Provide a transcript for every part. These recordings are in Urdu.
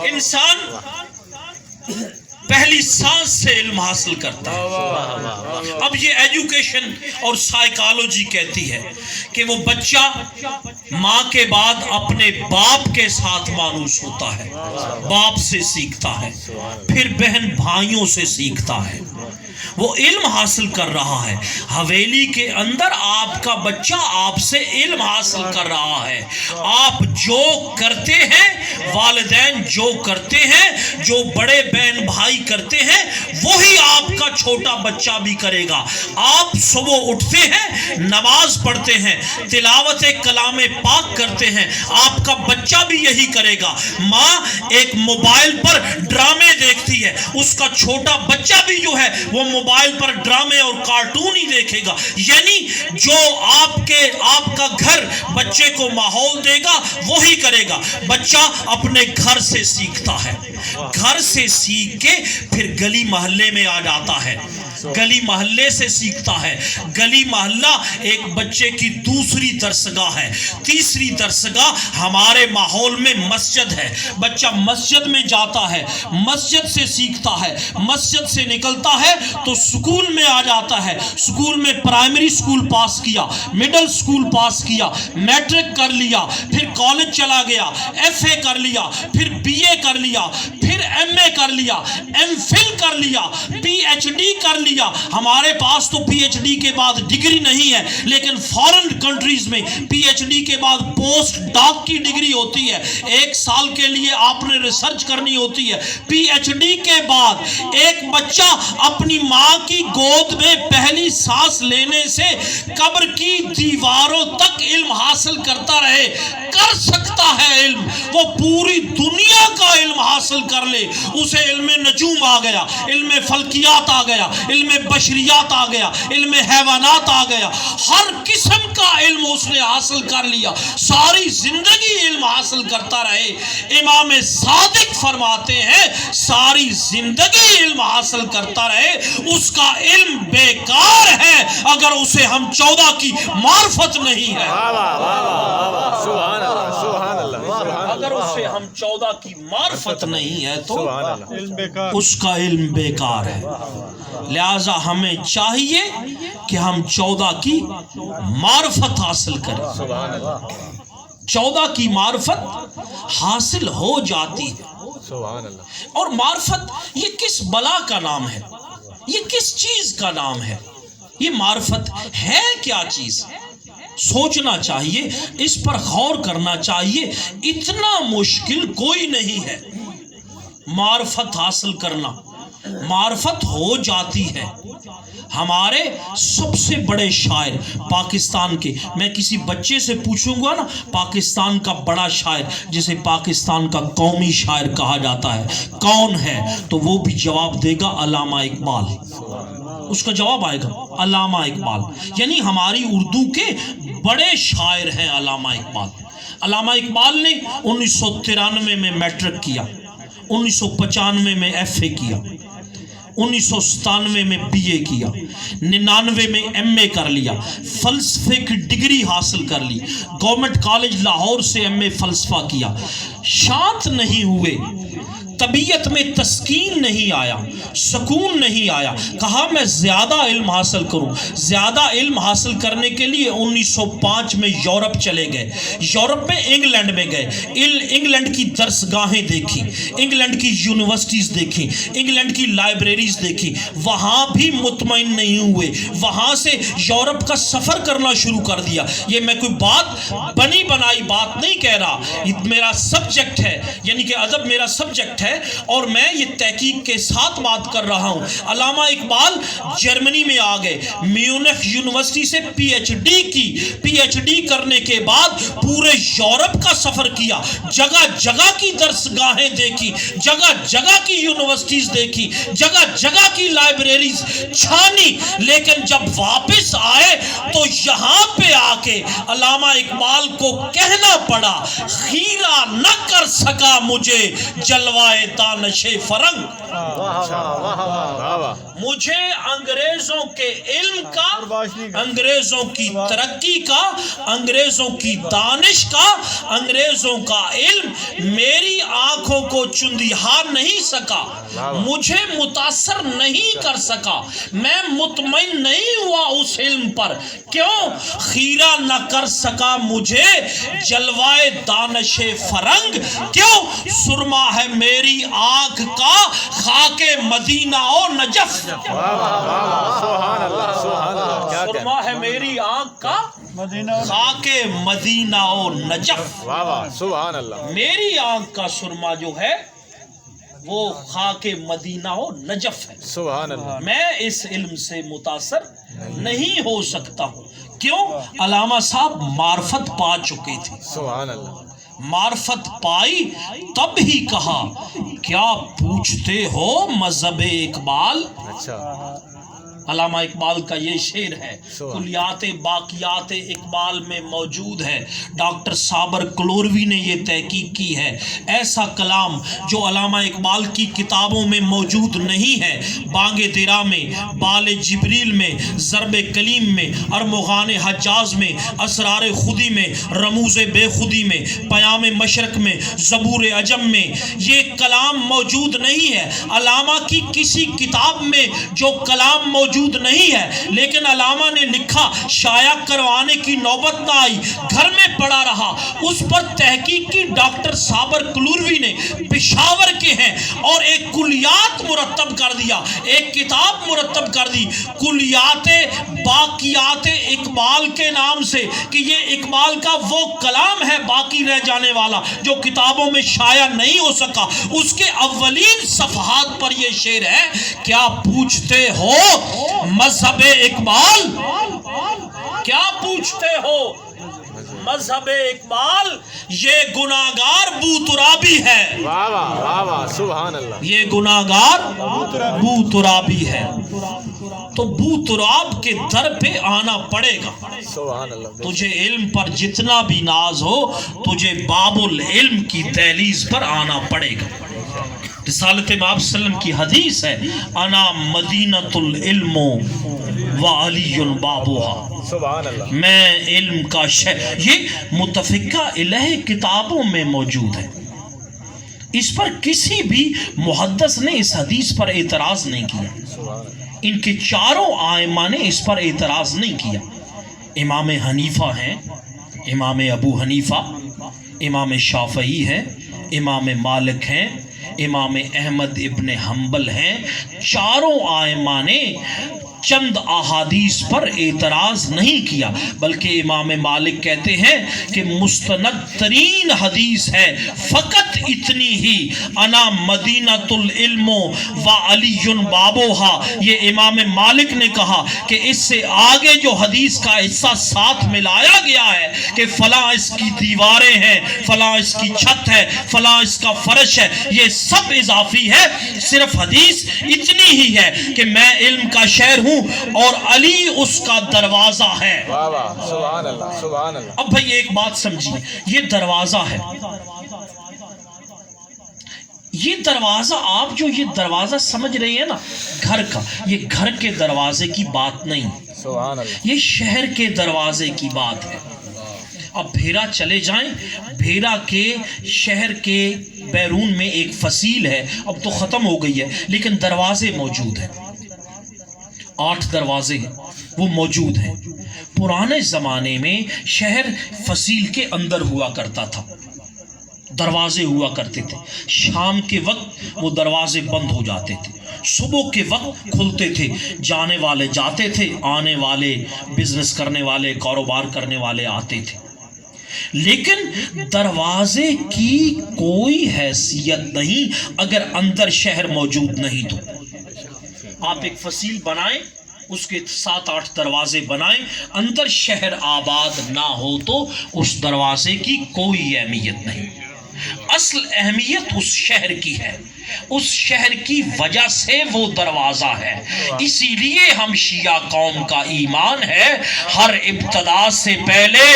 انسان پہلی سانس سے علم حاصل کرتا ہے۔ اب یہ ایجوکیشن اور سائیکالوجی کہتی ہے کہ وہ بچہ ماں کے بعد اپنے باپ کے ساتھ مانوس ہوتا ہے، باپ سے سیکھتا ہے، پھر بہن بھائیوں سے سیکھتا ہے، وہ علم حاصل کر رہا ہے۔ حویلی کے اندر آپ کا بچہ آپ سے علم حاصل کر رہا ہے۔ آپ جو کرتے ہیں، والدین جو کرتے ہیں، جو بڑے بہن بھائی کرتے ہیں، وہی آپ کا چھوٹا بچہ بھی کرے گا۔ آپ صبح اٹھتے ہیں، نماز پڑھتے ہیں، تلاوت کلام پاک کرتے ہیں، آپ کا بچہ بھی یہی کرے گا۔ ماں ایک موبائل پر ڈرامے دیکھتی ہے، اس کا چھوٹا بچہ بھی جو ہے وہ موبائل پر ڈرامے اور کارٹون ہی دیکھے گا۔ یعنی جو آپ کا گھر بچے کو ماحول دے گا وہی کرے گا۔ بچہ اپنے گھر سے سیکھتا ہے، گھر سے سیکھ کے پھر گلی محلے میں آ جاتا ہے، گلی محلے سے سیکھتا ہے۔ گلی محلہ ایک بچے کی دوسری درسگاہ ہے۔ تیسری درسگاہ ہمارے ماحول میں مسجد ہے۔ بچہ مسجد میں جاتا ہے، مسجد سے سیکھتا ہے، مسجد سے نکلتا ہے تو سکول میں آ جاتا ہے۔ سکول میں پرائمری سکول پاس کیا، مڈل سکول پاس کیا، میٹرک کر لیا، پھر کالج چلا گیا، ایف اے کر لیا، پھر بی اے کر لیا، پھر ایم اے کر لیا، ایم فل کر لیا، پی ایچ ڈی کر لیا۔ ہمارے پاس تو پی ایچ ڈی کے بعد ڈگری نہیں ہے، لیکن فارن کنٹریز میں پی ایچ ڈی کے بعد پوسٹ ڈاک کی ڈگری ہوتی ہے۔ 1 سال کے لیے آپ نے ریسرچ کرنی ہوتی ہے۔ پی ایچ ڈی کے بعد ایک بچہ اپنی ماں کی گود میں پہلی سانس لینے سے قبر کی دیواروں تک علم حاصل کرتا رہے، کر سکتا ہے علم۔ وہ پوری دنیا کا علم حاصل کر لے، اسے علم نجوم آ گیا، علم فلکیات آ گیا، علم بشریات آ گیا، علم حیوانات آ گیا، ہر قسم کا علم اس نے حاصل کر لیا، ساری زندگی علم حاصل کرتا رہے۔ امام صادق فرماتے ہیں ساری زندگی علم حاصل کرتا رہے، اس کا علم بیکار ہے اگر اسے ہم 14 کی معرفت نہیں ہے۔ اگر اسے ہم 14 کی معرفت نہیں ہے تو اس کا علم بیکار ہے۔ لہذا ہمیں چاہیے کہ ہم 14 کی معرفت حاصل کریں۔ 14 کی معرفت حاصل ہو جاتی ہے۔ اور معرفت یہ کس بلا کا نام ہے؟ یہ کس چیز کا نام ہے؟ یہ معرفت ہے کیا چیز؟ سوچنا چاہیے، اس پر غور کرنا چاہیے۔ اتنا مشکل کوئی نہیں ہے معرفت حاصل کرنا، معرفت ہو جاتی ہے۔ ہمارے سب سے بڑے شاعر پاکستان کے، میں کسی بچے سے پوچھوں گا نا پاکستان کا بڑا شاعر جسے پاکستان کا قومی شاعر کہا جاتا ہے کون ہے، تو وہ بھی جواب دے گا علامہ اقبال۔ اس کا جواب آئے گا علامہ اقبال۔ یعنی ہماری اردو کے بڑے شاعر ہیں علامہ اقبال۔ علامہ اقبال نے 1993 میں میٹرک کیا، 1995 میں ایف اے کیا، 1997 میں بی اے کیا، 99 میں ایم اے کر لیا، فلسفے کی ڈگری حاصل کر لی، گورنمنٹ کالج لاہور سے ایم اے فلسفہ کیا۔ شانت نہیں ہوئے، طبیعت میں تسکین نہیں آیا، سکون نہیں آیا، کہا میں زیادہ علم حاصل کروں۔ زیادہ علم حاصل کرنے کے لیے 1905 میں یورپ چلے گئے، یورپ میں انگلینڈ میں گئے، انگلینڈ کی درسگاہیں دیکھی، انگلینڈ کی یونیورسٹیز دیکھی، انگلینڈ کی لائبریریز دیکھی، وہاں بھی مطمئن نہیں ہوئے، وہاں سے یورپ کا سفر کرنا شروع کر دیا۔ یہ میں کوئی بات بنی بنائی بات نہیں کہہ رہا، یہ میرا سبجیکٹ ہے، یعنی کہ ادب میرا سبجیکٹ ہے اور میں یہ تحقیق کے ساتھ بات کر رہا ہوں۔ علامہ اقبال جرمنی میں آ گئے، میونخ یونیورسٹی سے پی ایچ ڈی کی، پی ایچ ڈی کرنے کے بعد پورے یورپ کا سفر کیا، جگہ جگہ کی درسگاہیں دیکھی، جگہ جگہ کی یونیورسٹیز دیکھی، جگہ جگہ کی لائبریریز چھانی، لیکن جب واپس آئے تو یہاں پہ آ کے علامہ اقبال کو کہنا پڑا خیرہ نہ کر سکا مجھے جلوائے دانش فرنگ، مجھے انگریزوں کے علم کا، انگریزوں کی ترقی کا، انگریزوں کی دانش کا، انگریزوں کا علم میری آنکھوں کو چندھا نہیں سکا، مجھے متاثر نہیں کر سکا، میں مطمئن نہیں ہوا اس علم پر، کیوں؟ خیرہ نہ کر سکا مجھے جلوائے دانش فرنگ، کیوں؟ سرما ہے میری آنکھ کا خاک مدینہ و نجف، سرما ہے میری آنکھ کا خاک مدینہ و نجف، میری آنکھ کا سرما جو ہے وہ خاک مدینہ و نجف ہے، میں اس علم سے متاثر نہیں ہو سکتا ہوں، کیوں؟ علامہ صاحب معرفت پا چکے تھے، معرفت پائی تب ہی کہا کیا پوچھتے ہو مذہب اقبال، علامہ اقبال کا یہ شعر ہے، کلیات باقیات اقبال میں موجود ہے، ڈاکٹر صابر کلوروی نے یہ تحقیق کی ہے، ایسا کلام جو علامہ اقبال کی کتابوں میں موجود نہیں ہے، بانگ درا میں، بال جبریل میں، ضرب کلیم میں، ارمغان حجاز میں، اسرار خودی میں، رموز بے خودی میں، پیام مشرق میں، زبور عجم میں، یہ کلام موجود نہیں ہے، علامہ کی کسی کتاب میں جو کلام موجود نہیں ہے، لیکن علامہ نے لکھا، شائع کروانے کی نوبت نہ آئی، گھر میں پڑا رہا، اس پر تحقیق کی ڈاکٹر صابر کلوروی نے، پشاور کے ہیں، اور ایک کلیات مرتب کر دیا، ایک کتاب مرتب کر دی کلیات باقیات اقبال کے نام سے، کہ یہ اقبال کا وہ کلام ہے باقی رہ جانے والا جو کتابوں میں شائع نہیں ہو سکا، اس کے اولین صفحات پر یہ شعر ہے، کیا پوچھتے ہو مذہب اقبال، کیا پوچھتے ہو مذہب اقبال، یہ گناہگار بو ترابی ہے، یہ گناہگار بو ترابی ہے، تو بو تراب کے در پہ آنا پڑے گا، تجھے علم پر جتنا بھی ناز ہو تجھے باب العلم کی دہلیز پر آنا پڑے گا۔ رسالت مآب صلی اللہ علیہ وسلم کی حدیث ہے، انا مدینۃ العلم و علی بابوہا، میں علم کا شہر، یہ متفقہ الہ کتابوں میں موجود ہے، اس پر کسی بھی محدث نے اس حدیث پر اعتراض نہیں کیا، ان کے چاروں آئمہ نے اس پر اعتراض نہیں کیا، امام حنیفہ ہیں، امام ابو حنیفہ، امام شافعی ہیں، امام مالک ہیں، امام احمد ابن حنبل ہیں، چاروں آئمہ نے چند احادیث پر اعتراض نہیں کیا، بلکہ امام مالک کہتے ہیں کہ مستند ترین حدیث ہے فقط اتنی ہی، انا مدینۃ العلم و علی بابوہا، یہ امام مالک نے کہا کہ اس سے آگے جو حدیث کا حصہ ساتھ ملایا گیا ہے کہ فلاں اس کی دیواریں ہیں، فلاں اس کی چھت ہے، فلاں اس کا فرش ہے، یہ سب اضافی ہے، صرف حدیث اتنی ہی ہے کہ میں علم کا شہر ہوں اور علی اس کا دروازہ ہے۔ سبحان اللہ، سبحان اللہ۔ اب بھئی ایک بات سمجھیے، یہ دروازہ ہے، یہ دروازہ، آپ جو یہ دروازہ سمجھ رہے ہیں نا گھر کا، یہ گھر کے دروازے کی بات نہیں، سبحان اللہ، یہ شہر کے دروازے کی بات ہے۔ اب بھیرا چلے جائیں، بھیرا کے شہر کے بیرون میں ایک فصیل ہے، اب تو ختم ہو گئی ہے، لیکن دروازے موجود ہیں، 8 دروازے ہیں، وہ موجود ہیں۔ پرانے زمانے میں شہر فصیل کے اندر ہوا کرتا تھا، دروازے ہوا کرتے تھے، شام کے وقت وہ دروازے بند ہو جاتے تھے، صبح کے وقت کھلتے تھے، جانے والے جاتے تھے، آنے والے، بزنس کرنے والے، کاروبار کرنے والے آتے تھے، لیکن دروازے کی کوئی حیثیت نہیں اگر اندر شہر موجود نہیں تو۔ آپ ایک فصیل بنائیں، اس کے 7-8 دروازے بنائیں، اندر شہر آباد نہ ہو تو اس دروازے کی کوئی اہمیت نہیں۔ اصل اہمیت اس شہر کی ہے، اس شہر کی وجہ سے وہ دروازہ ہے. اسی لیے ہم شیعہ قوم کا ایمان ہے ہر ابتدا سے پہلے،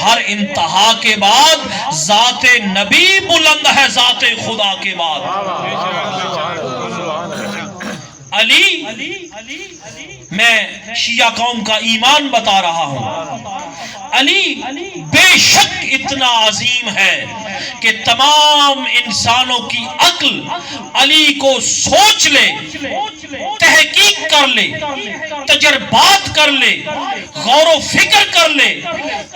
ہر انتہا کے بعد ذات نبی بلند ہے ذات خدا کے بعد. علی، میں شیعہ قوم کا ایمان بتا رہا ہوں، علی بے شک اتنا عظیم ہے کہ تمام انسانوں کی عقل علی کو سوچ لے، تحقیق کر لے، تجربات کر لے، غور و فکر کر لے.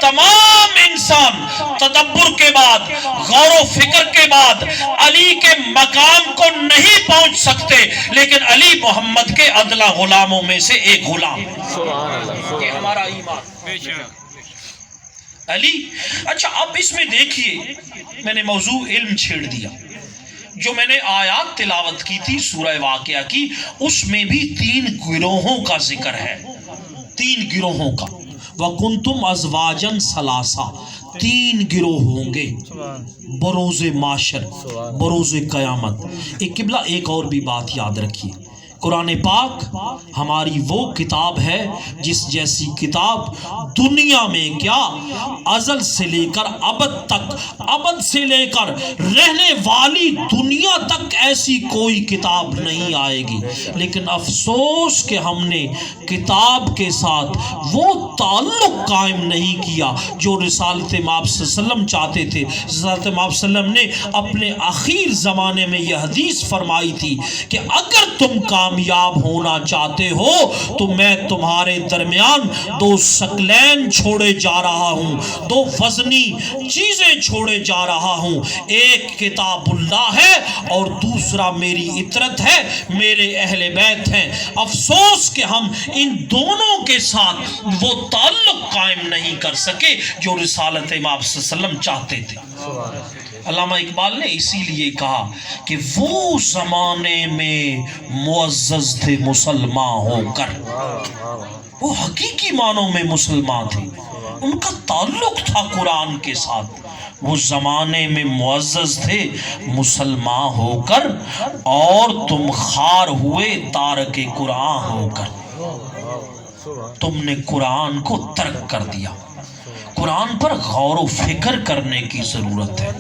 تمام انسان تدبر کے بعد، غور و فکر کے بعد علی کے مقام کو نہیں پہنچ سکتے، لیکن علی محمد کے ادنا غلاموں میں سے ایک غلام ہے. یہ ہمارا ایمان. علی، اچھا اب اس میں دیکھیے، میں نے موضوع علم چھیڑ دیا. جو میں نے آیات تلاوت کی تھی سورہ واقعہ کی، اس میں بھی 3 گروہوں کا ذکر ہے، 3 گروہوں کا. وَكُنْتُمْ أَزْوَاجًا ثَلَاثًا، 3 گروہ ہوں گے بروز معاشر، بروز قیامت. ایک قبلہ ایک اور بھی بات یاد رکھیے، قرآن پاک ہماری وہ کتاب ہے جس جیسی کتاب دنیا میں کیا ازل سے لے کر ابد تک، ابد سے لے کر رہنے والی دنیا تک ایسی کوئی کتاب نہیں آئے گی. لیکن افسوس کہ ہم نے کتاب کے ساتھ وہ تعلق قائم نہیں کیا جو رسالت مآب صلی اللہ علیہ وسلم چاہتے تھے. رسالت مآب صلی اللہ علیہ وسلم نے اپنے اخیر زمانے میں یہ حدیث فرمائی تھی کہ اگر تم کامیاب ہونا چاہتے ہو تو میں تمہارے درمیان 2 ثقلین چھوڑے جا رہا ہوں، 2 وزنی چیزیں چھوڑے جا رہا ہوں. ایک کتاب اللہ ہے اور دوسرا میری اطرت ہے، میرے اہل بیت ہیں. افسوس کہ ہم ان دونوں کے ساتھ وہ تعلق قائم نہیں کر سکے جو رسالت مآب صلی اللہ علیہ وسلم چاہتے تھے. علامہ اقبال نے اسی لیے کہا کہ وہ زمانے میں معزز تھے مسلمان ہو کر، وہ حقیقی معنوں میں مسلمان تھے، ان کا تعلق تھا قرآن کے ساتھ. وہ زمانے میں معزز تھے مسلمان ہو کر، اور تم خار ہوئے تارک قرآن ہو کر. تم نے قرآن کو ترک کر دیا. قرآن پر غور و فکر کرنے کی ضرورت ہے.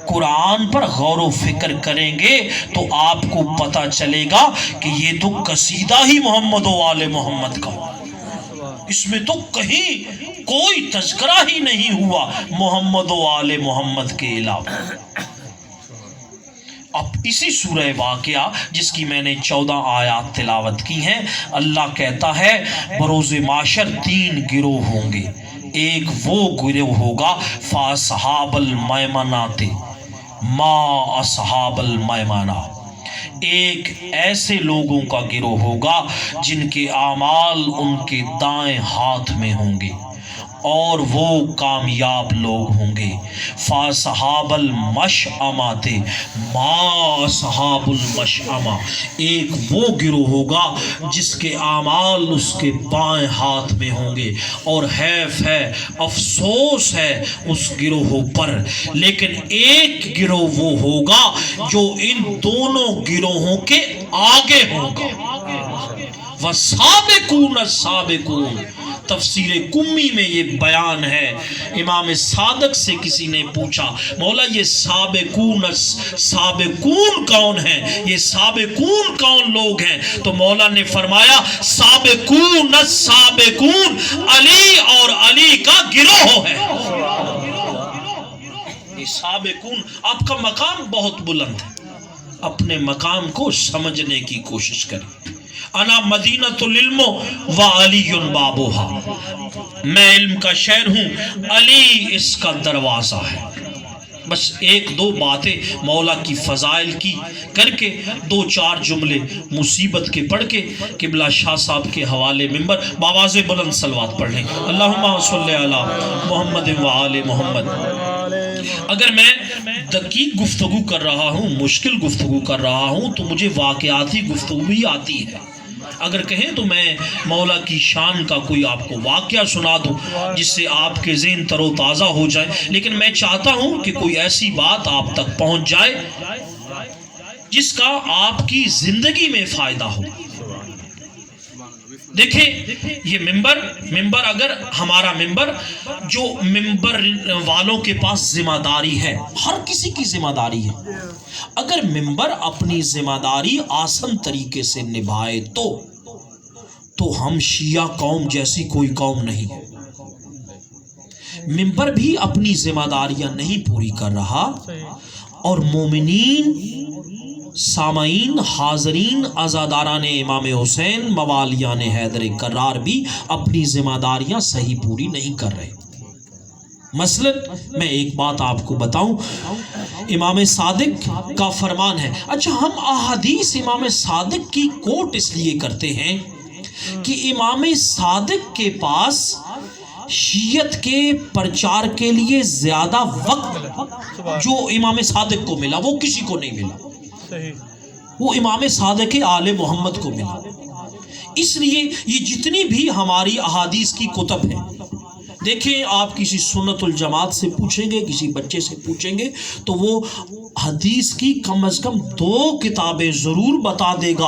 قرآن پر غور و فکر کریں گے تو آپ کو پتہ چلے گا کہ یہ تو قصیدہ ہی محمد و آل محمد کا، اس میں تو کہیں کوئی تذکرہ ہی نہیں ہوا محمد و آل محمد کے علاوہ. اب اسی سورہ واقعہ جس کی میں نے 14 آیات تلاوت کی ہیں، اللہ کہتا ہے بروز معاشر 3 گروہ ہوں گے. ایک وہ گروہ ہوگا فاصحاب المیمنات ما اصحاب المیمنہ، ایک ایسے لوگوں کا گروہ ہوگا جن کے اعمال ان کے دائیں ہاتھ میں ہوں گے اور وہ کامیاب لوگ ہوں گے. فاصحاب المشأمات ما اصحاب المشأمہ، ایک وہ گروہ ہوگا جس کے اعمال اس کے بائیں ہاتھ میں ہوں گے. اور حیف ہے، افسوس ہے اس گروہ پر، لیکن ایک گروہ وہ ہوگا جو ان دونوں گروہوں کے آگے ہوگا. وَالسَّابِقُونَ السَّابِقُونَ، تفسیر کمی میں یہ بیان ہے. امام صادق سے کسی نے پوچھا مولا یہ سابقون کون ہیں، یہ سابقون کون لوگ ہیں؟ تو مولا نے فرمایا سابقون السابقون علی اور علی کا گروہ ہے. یہ سابقون، آپ کا مقام بہت بلند ہے، اپنے مقام کو سمجھنے کی کوشش کریں. انا مدینۃ العلم و علی بابوہا، میں علم کا شہر ہوں، علی اس کا دروازہ ہے. بس 1-2 باتیں مولا کی فضائل کی کر کے 2-4 جملے مصیبت کے پڑھ کے قبلہ شاہ صاحب کے حوالے منبر باواز بلند صلوات پڑھ لیں. اللہم صلی علی محمد و آل محمد. اگر میں دقیق گفتگو کر رہا ہوں، مشکل گفتگو کر رہا ہوں، تو مجھے واقعاتی گفتگو بھی آتی ہے. اگر کہیں تو میں مولا کی شان کا کوئی آپ کو واقعہ سنا دوں جس سے آپ کے ذہن تر و تازہ ہو جائے، لیکن میں چاہتا ہوں کہ کوئی ایسی بات آپ تک پہنچ جائے جس کا آپ کی زندگی میں فائدہ ہو۔ دیکھیں یہ ممبر اگر ہمارا ممبر، جو ممبر والوں کے پاس ذمہ داری ہے، ہر کسی کی ذمہ داری ہے، اگر ممبر اپنی ذمہ داری آسن طریقے سے نبھائے تو ہم شیعہ قوم جیسی کوئی قوم نہیں ہے۔ ممبر بھی اپنی ذمہ داریاں نہیں پوری کر رہا، اور مومنین، سامعین، حاضرین، عزاداران امام حسین، موالیان حیدر کرار بھی اپنی ذمہ داریاں صحیح پوری نہیں کر رہے۔ مثلا میں ایک بات آپ کو بتاؤں، امام صادق کا فرمان ہے، اچھا ہم احادیث امام صادق کی کوٹ اس لیے کرتے ہیں کہ امام صادق کے پاس شیعت کے پرچار کے لیے زیادہ وقت جو امام صادق کو ملا وہ کسی کو نہیں ملا، وہ امام صادق آل محمد کو ملا۔ اس لیے یہ جتنی بھی ہماری احادیث کی کتب ہیں، دیکھیں آپ کسی سنت الجماعت سے پوچھیں گے، کسی بچے سے پوچھیں گے تو وہ حدیث کی کم از کم 2 کتابیں ضرور بتا دے گا۔